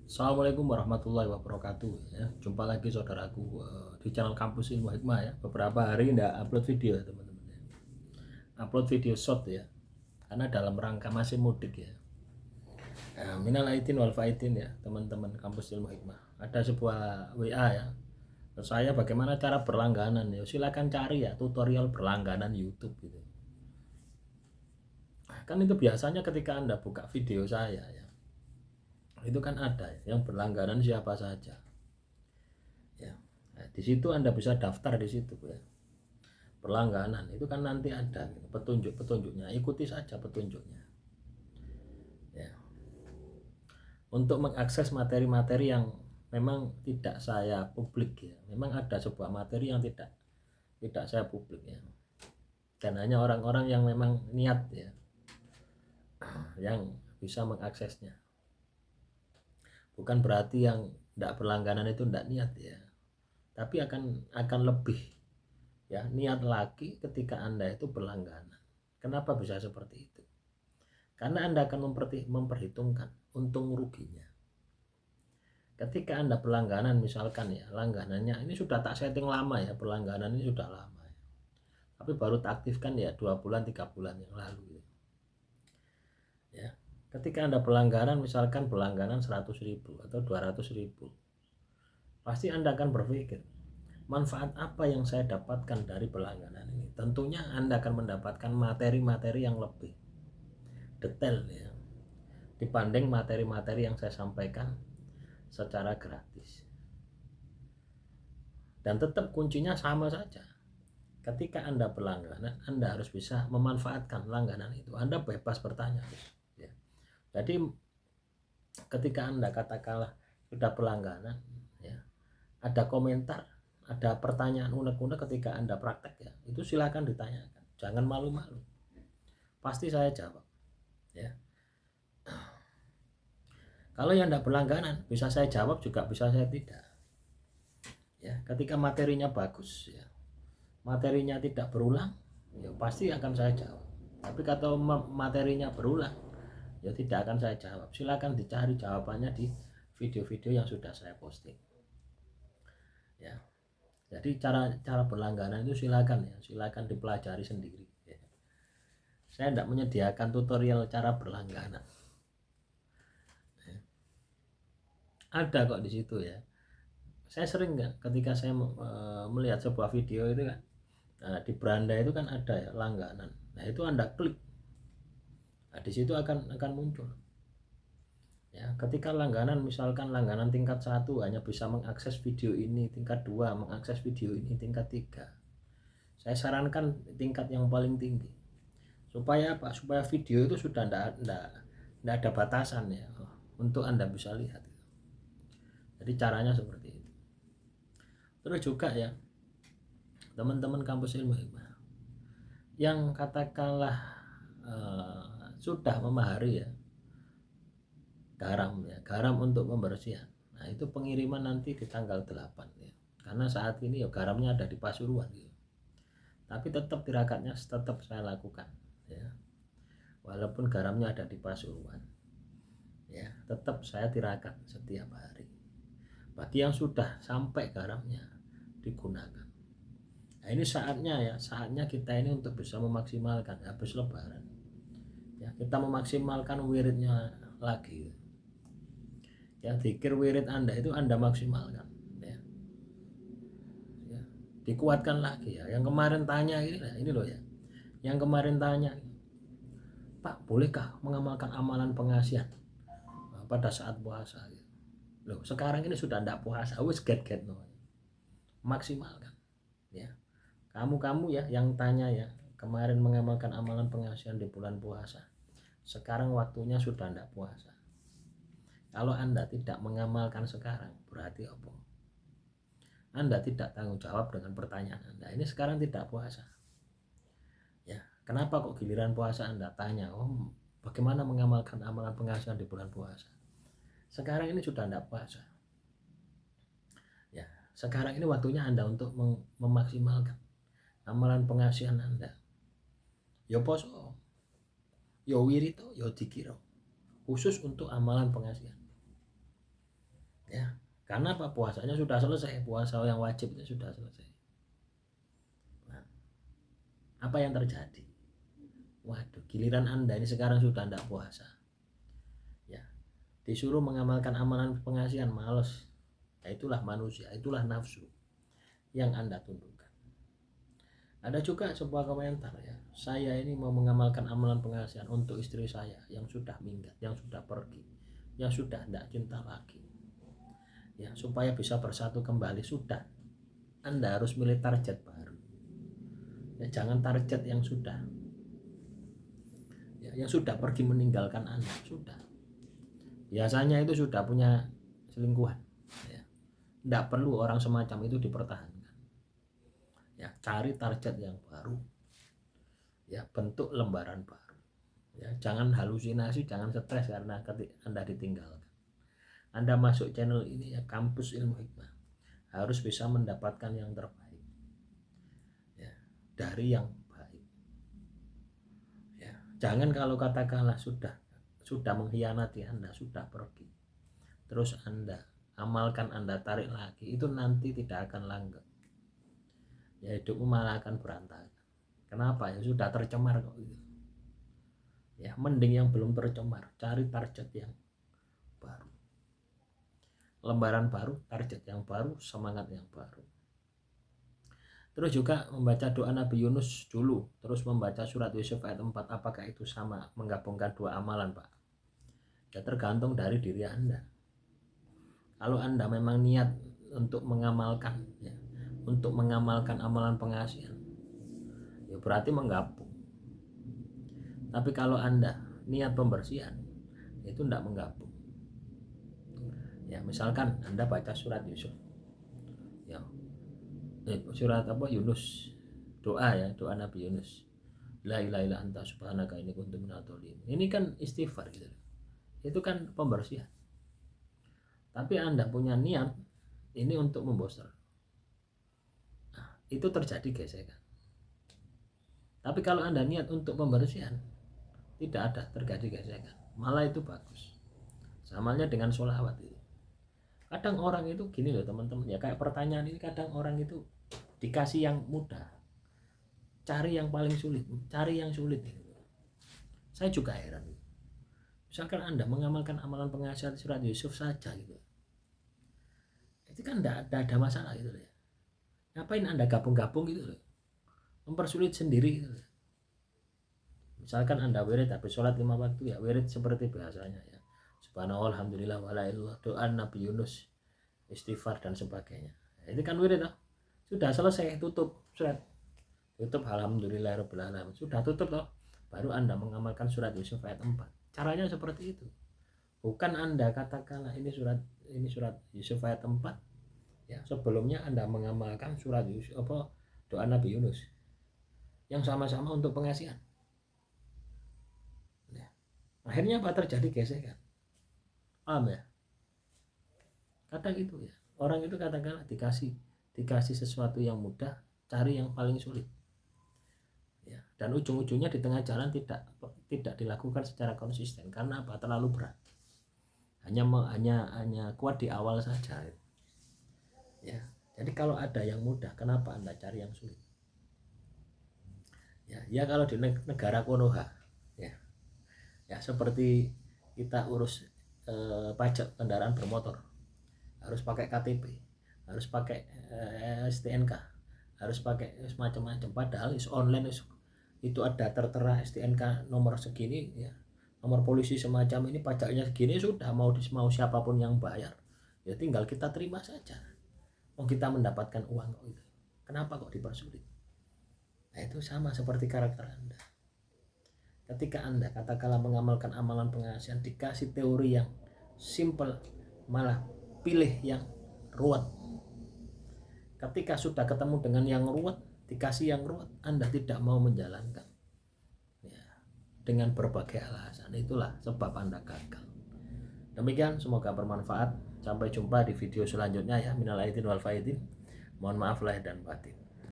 Assalamualaikum warahmatullahi wabarakatuh ya. Jumpa lagi saudaraku di channel Kampus Ilmu Hikmah ya. Beberapa hari tidak upload video ya teman-teman ya. Upload video short ya. Karena dalam rangka masih mudik ya. Minal aidin wal faidin ya teman-teman Kampus Ilmu Hikmah. Ada sebuah WA ya. Saya bagaimana cara berlangganan ya. Silakan cari ya tutorial berlangganan YouTube gitu. Kan itu biasanya ketika Anda buka video saya ya. Itu kan ada ya, yang berlangganan siapa saja. Ya. Nah, di situ Anda bisa daftar di situ ya. Berlangganan itu kan nanti ada gitu, petunjuknya, ikuti saja petunjuknya. Ya. Untuk mengakses materi-materi yang memang tidak saya publik ya. Memang ada sebuah materi yang tidak saya publik ya. Dan hanya orang-orang yang memang niat ya yang bisa mengaksesnya. Bukan berarti yang tidak berlangganan itu tidak niat ya. Tapi akan lebih ya niat lagi ketika Anda itu berlangganan. Kenapa bisa seperti itu? Karena Anda akan memperhitungkan untung ruginya. Ketika Anda berlangganan misalkan ya, langganannya ini sudah tak setting lama ya, berlangganan ini sudah lama ya. Tapi baru tak aktifkan ya 2 bulan 3 bulan yang lalu ya. Ketika Anda berlangganan misalkan berlangganan 100.000 atau 200.000, pasti Anda akan berpikir manfaat apa yang saya dapatkan dari berlangganan ini. Tentunya Anda akan mendapatkan materi-materi yang lebih detail ya dibanding materi-materi yang saya sampaikan secara gratis. Dan tetap kuncinya sama saja. Ketika Anda berlangganan, Anda harus bisa memanfaatkan langganan itu. Anda bebas bertanya ya. Jadi ketika Anda katakanlah sudah berlangganan ya, ada komentar, ada pertanyaan unek-unek ketika Anda praktek ya, itu silakan ditanyakan. Jangan malu-malu. Pasti saya jawab ya. Kalau yang tidak berlangganan bisa saya jawab juga bisa saya tidak ya. Ketika materinya bagus ya, materinya tidak berulang ya pasti akan saya jawab. Tapi kalau materinya berulang ya tidak akan saya jawab. Silakan dicari jawabannya di video-video yang sudah saya posting ya. Jadi cara berlangganan itu silakan dipelajari sendiri ya. Saya tidak menyediakan tutorial cara berlangganan. Ada kok di situ ya. Saya sering nggak ketika saya melihat sebuah video itu kan, nah, di beranda itu kan ada ya langganan. Nah itu Anda klik, nah, di situ akan muncul. Ya, ketika langganan misalkan langganan tingkat 1 hanya bisa mengakses video ini, tingkat 2 mengakses video ini, tingkat 3. Saya sarankan tingkat yang paling tinggi. Supaya apa? Supaya video itu sudah tidak ada batasan ya untuk Anda bisa lihat. Jadi caranya seperti itu. Terus juga ya teman-teman Kampus Ilmu Hikmah yang katakanlah sudah memahari ya garam untuk pembersihan. Nah itu pengiriman nanti di tanggal 8 ya. Karena saat ini ya garamnya ada di Pasuruan ya. Tapi tetap tirakatnya tetap saya lakukan ya. Walaupun garamnya ada di Pasuruan ya, tetap saya tirakat setiap hari. Bagi yang sudah sampai garamnya digunakan. Nah ini saatnya kita ini untuk bisa memaksimalkan habis lebaran ya, kita memaksimalkan wiridnya lagi ya. Zikir wirid Anda itu Anda maksimalkan ya, dikuatkan lagi ya. Yang kemarin tanya ini loh ya, yang kemarin tanya, Pak bolehkah mengamalkan amalan pengasihan pada saat puasa gitu. Loh sekarang ini sudah tidak puasa, wis get no, maksimalkan ya. Kamu ya yang tanya ya, kemarin mengamalkan amalan pengasihan di bulan puasa, sekarang waktunya sudah tidak puasa. Kalau Anda tidak mengamalkan sekarang, berarti apa? Anda tidak tanggung jawab dengan pertanyaan Anda. Ini sekarang tidak puasa. Ya, kenapa kok giliran puasa Anda tanya, oh bagaimana mengamalkan amalan pengasihan di bulan puasa? Sekarang ini sudah tidak puasa. Ya, sekarang ini waktunya Anda untuk memaksimalkan amalan pengasihan Anda. Ya poso, ya wirito, ya dikiro. Khusus untuk amalan pengasihan. Karena apa? Puasanya sudah selesai, puasa yang wajib itu sudah selesai. Nah, apa yang terjadi? Waduh, giliran Anda ini sekarang sudah tidak puasa. Ya, disuruh mengamalkan amalan pengasihan, males. Ya, itulah manusia, itulah nafsu yang Anda tundukkan. Ada juga sebuah komentar ya, saya ini mau mengamalkan amalan pengasihan untuk istri saya yang sudah minggat, yang sudah pergi, yang sudah tidak cinta lagi. Ya, supaya bisa bersatu kembali, sudah Anda harus milih target baru. Ya, jangan target yang sudah pergi meninggalkan Anda. Sudah, biasanya itu sudah punya selingkuhan ya. Tidak perlu orang semacam itu dipertahankan ya. Cari target yang baru ya, bentuk lembaran baru ya. Jangan halusinasi, jangan stres karena Anda ditinggalkan. Anda masuk channel ini ya, Kampus Ilmu Hikmah, harus bisa mendapatkan yang terbaik ya, dari yang baik ya. Jangan kalau katakanlah sudah mengkhianati Anda, sudah pergi, terus Anda amalkan, Anda tarik lagi, itu nanti tidak akan langgeng ya, hidupmu malah akan berantakan. Kenapa? Ya sudah tercemar kok gitu ya. Mending yang belum tercemar, cari target yang baru, lembaran baru, target yang baru, semangat yang baru. Terus juga membaca doa Nabi Yunus dulu, terus membaca surat Yusuf ayat 4. Apakah itu sama menggabungkan dua amalan, Pak? Ya tergantung dari diri Anda. Kalau Anda memang niat untuk mengamalkan ya, untuk mengamalkan amalan pengasihan, ya berarti menggabung. Tapi kalau Anda niat pembersihan, itu tidak menggabung ya. Misalkan Anda baca surat Yusuf ya, surat apa, Yunus, doa ya, doa Nabi Yunus, la ilaha illa anta subhanaka inni kuntu minadz dzalimin. Ini kan istighfar gitu, itu kan pembersihan. Tapi Anda punya niat ini untuk memboser, nah, itu terjadi gesekan. Tapi kalau Anda niat untuk pembersihan, tidak ada terjadi gesekan, malah itu bagus. Samanya dengan sholawat itu. Kadang orang itu gini loh teman-teman ya, kayak pertanyaan ini, kadang orang itu dikasih yang mudah, cari yang paling sulit, cari yang sulit gitu. Saya juga heran. Misalkan Anda mengamalkan amalan pengasihan surat Yusuf saja gitu, itu kan tidak ada masalah gitu ya. Ngapain Anda gabung-gabung gitu loh, mempersulit sendiri gitu. Misalkan Anda wirid habis sholat 5 waktu ya, wirid seperti biasanya ya, subhanallah, alhamdulillah, walaillah, doa Nabi Yunus, istighfar dan sebagainya. Itu kan wirid toh. Sudah selesai, tutup surat, tutup alhamdulillahirabbil alamin, sudah tutup toh. Baru Anda mengamalkan surat Yusuf ayat 4. Caranya seperti itu. Bukan Anda katakanlah ini surat Yusuf ayat 4 ya, sebelumnya Anda mengamalkan surat Yusuf apa, doa Nabi Yunus yang sama-sama untuk pengasihan. Akhirnya apa terjadi? Gesekan. Paham ya? Kadang itu ya, orang itu katakanlah dikasih sesuatu yang mudah, cari yang paling sulit ya, dan ujung-ujungnya di tengah jalan tidak dilakukan secara konsisten. Karena apa? Terlalu berat. Hanya kuat di awal saja ya. Jadi kalau ada yang mudah, kenapa Anda cari yang sulit ya? Kalau di negara Konoha ya, seperti kita urus pajak kendaraan bermotor, harus pakai KTP, harus pakai STNK, harus pakai macam-macam. Padahal online itu ada tertera STNK nomor segini ya, nomor polisi semacam ini, pajaknya segini, sudah mau siapapun yang bayar ya, tinggal kita terima saja. Kita mendapatkan uang kok itu. Kenapa kok dipersulit? Nah, itu sama seperti karakter Anda. Ketika Anda katakanlah mengamalkan amalan pengasihan, dikasih teori yang simple, malah pilih yang ruwet. Ketika sudah ketemu dengan yang ruwet, dikasih yang ruwet, Anda tidak mau menjalankan ya, dengan berbagai alasan. Itulah sebab Anda gagal. Demikian, semoga bermanfaat. Sampai jumpa di video selanjutnya ya. Minal aidin wal faidin. Mohon maaf lahir dan batin.